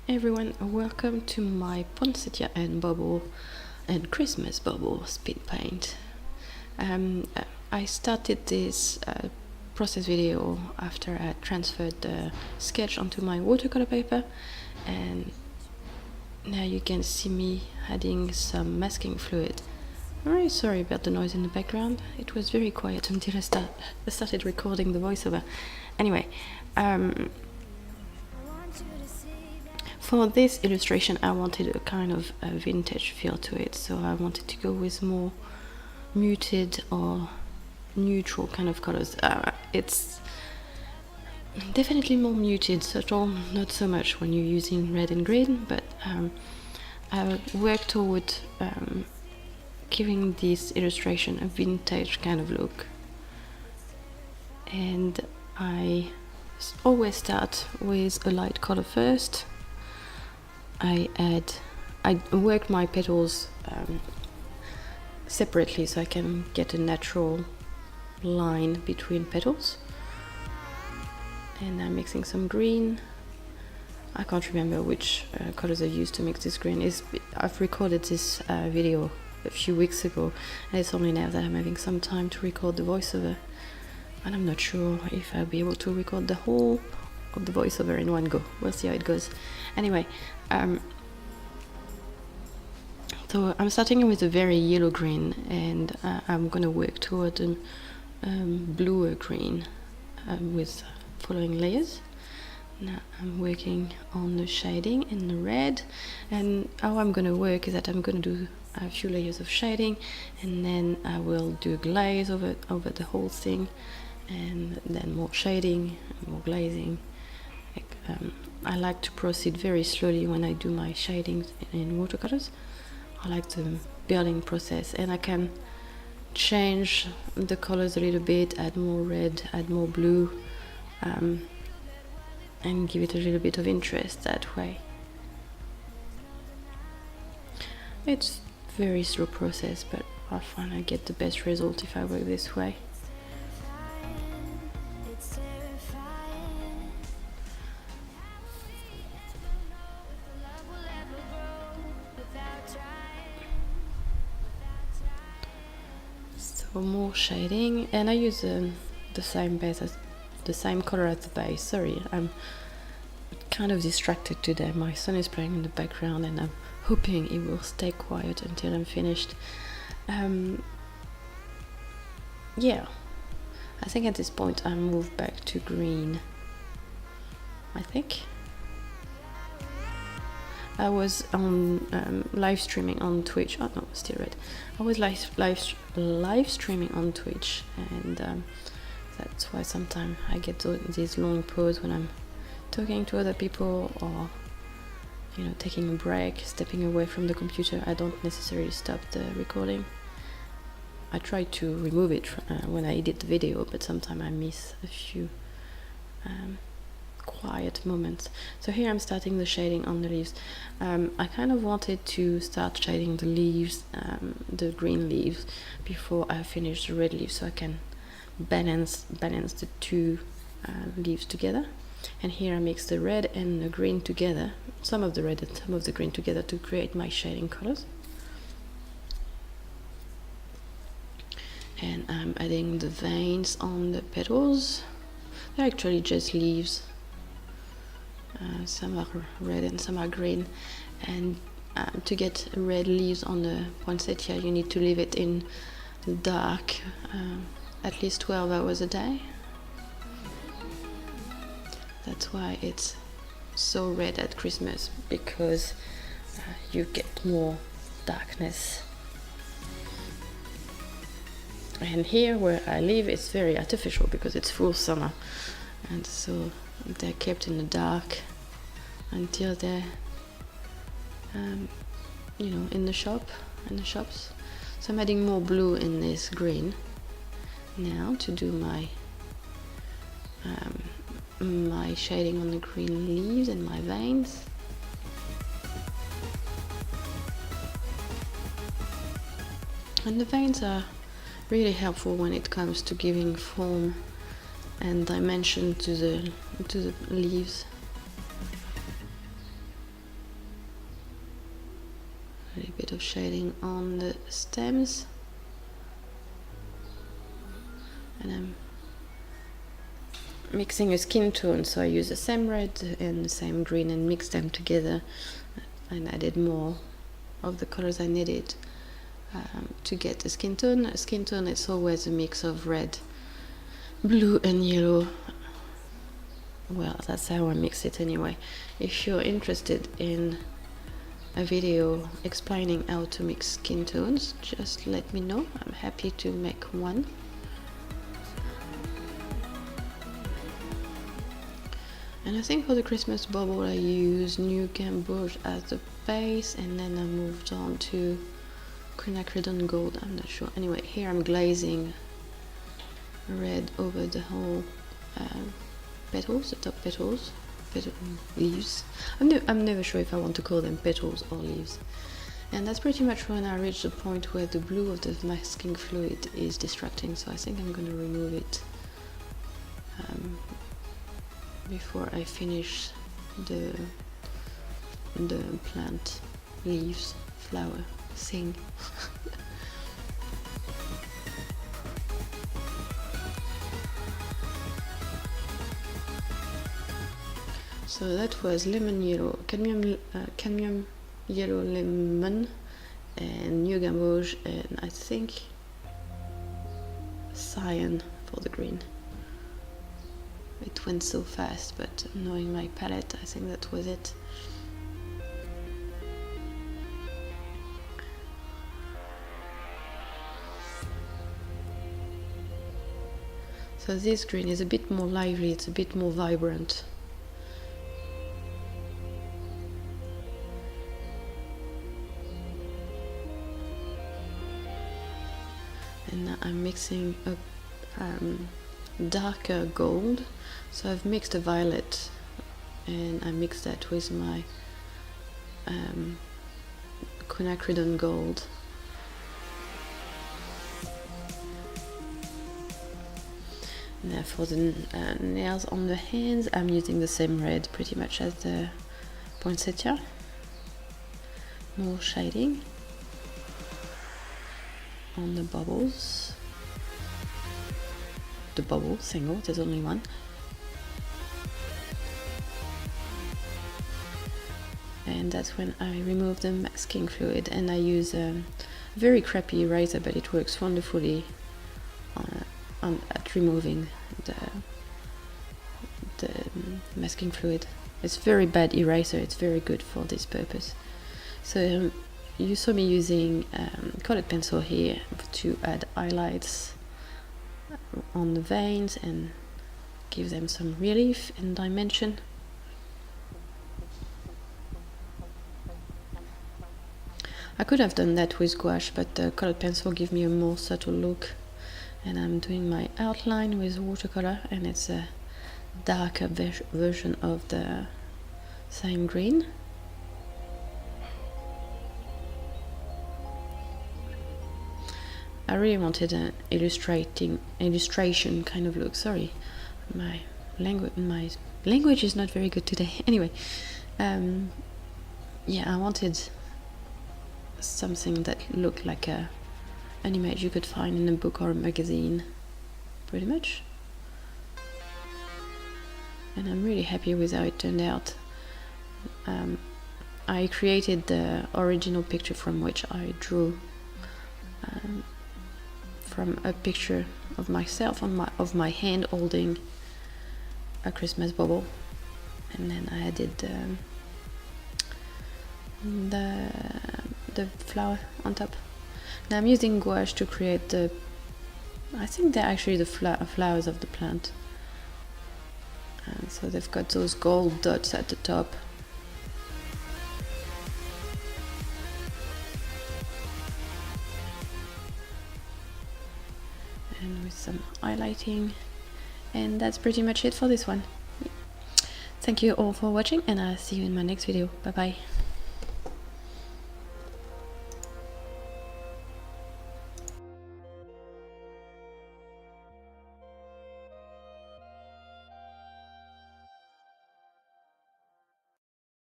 Everyone, welcome to my Poinsettia and Bauble and Christmas Bauble speed paint. I started this process video after I transferred the sketch onto my watercolor paper, and now you can see me adding some masking fluid. I'm really sorry about the noise in the background. It was very quiet until I started recording the voiceover. Anyway, for this illustration I wanted a kind of a vintage feel to it, so I wanted to go with more muted or neutral kind of colors. It's definitely more muted, subtle, not so much when you're using red and green, but I worked toward giving this illustration a vintage kind of look. And I always start with a light color first. I work my petals separately so I can get a natural line between petals. And I'm mixing some green. I can't remember which colors I used to mix this green. I've recorded this video a few weeks ago, and it's only now that I'm having some time to record the voiceover, and I'm not sure if I'll be able to record the whole of the voiceover in one go. We'll see how it goes. Anyway, so I'm starting with a very yellow green, and I'm gonna work toward a bluer green with following layers. Now I'm working on the shading in the red, and how I'm gonna work is that I'm gonna do a few layers of shading, and then I will do a glaze over the whole thing, and then more shading, more glazing. I like to proceed very slowly when I do my shadings in watercolors. I like the building process, and I can change the colors a little bit, add more red, add more blue, and give it a little bit of interest that way. It's a very slow process, but I find I get the best result if I work this way. So more shading, and I use the same base as the same color as the base. Sorry, I'm kind of distracted today. My son is playing in the background, and I'm hoping he will stay quiet until I'm finished. Yeah, I think at this point I move back to green. I think I was on live streaming on Twitch. Oh no, still red. I was live streaming on Twitch, and that's why sometimes I get these long pauses when I'm talking to other people, or taking a break, stepping away from the computer. I don't necessarily stop the recording. I try to remove it when I edit the video, but sometimes I miss a few quiet moments. So here I'm starting the shading on the leaves. I kind of wanted to start shading the leaves, the green leaves, before I finish the red leaves, so I can balance the two leaves together. And here I mix the red and the green together, some of the red and some of the green together, to create my shading colors. And I'm adding the veins on the petals. They're actually just leaves. Some are red and some are green. And to get red leaves on the poinsettia, you need to leave it in dark at least 12 hours a day. That's why it's so red at Christmas, because you get more darkness. And here where I live, it's very artificial because it's full summer, and so they're kept in the dark until they're in the shops. So I'm adding more blue in this green now to do my my shading on the green leaves and my veins. And the veins are really helpful when it comes to giving form and dimension to the leaves. A little bit of shading on the stems, and I'm mixing a skin tone, so I use the same red and the same green and mix them together, and added more of the colors I needed to get the skin tone. A skin tone is always a mix of red, blue and yellow. Well, that's how I mix it anyway. If you're interested in a video explaining how to mix skin tones, just let me know. I'm happy to make one. And I think for the Christmas bubble I use New Gamboge as the base, and then I moved on to quinacridone gold, I'm not sure. Anyway, here I'm glazing red over the whole petals, the top petals, leaves. I'm never sure if I want to call them petals or leaves. And that's pretty much when I reach the point where the blue of the masking fluid is distracting, so I think I'm going to remove it before I finish the plant, leaves, flower thing. So that was lemon yellow, cadmium yellow lemon, and New Gamboge, and I think cyan for the green. It went so fast, but knowing my palette, I think that was it. So this green is a bit more lively, it's a bit more vibrant. And now I'm mixing up darker gold. So I've mixed a violet, and I mixed that with my quinacridone gold. Now for the nails on the hands, I'm using the same red pretty much as the Poinsettia. More shading on the bubbles. The bubble single, there's only one. And that's when I remove the masking fluid, and I use a very crappy eraser, but it works wonderfully at removing the masking fluid. It's very bad eraser, it's very good for this purpose. So you saw me using colored pencil here to add highlights on the veins and give them some relief and dimension. I could have done that with gouache, but the colored pencil gives me a more subtle look. And I'm doing my outline with watercolor, and it's a darker version of the same green. I really wanted an illustration kind of look. Sorry, my language is not very good today. Anyway, yeah, I wanted something that looked like an image you could find in a book or a magazine, pretty much. And I'm really happy with how it turned out. I created the original picture from which I drew from a picture of myself of my hand holding a Christmas bubble, and then I added the flower on top. Now I'm using gouache to create I think they're actually the flowers of the plant. And so they've got those gold dots at the top. And with some highlighting. And that's pretty much it for this one. Thank you all for watching, and I'll see you in my next video. Bye bye.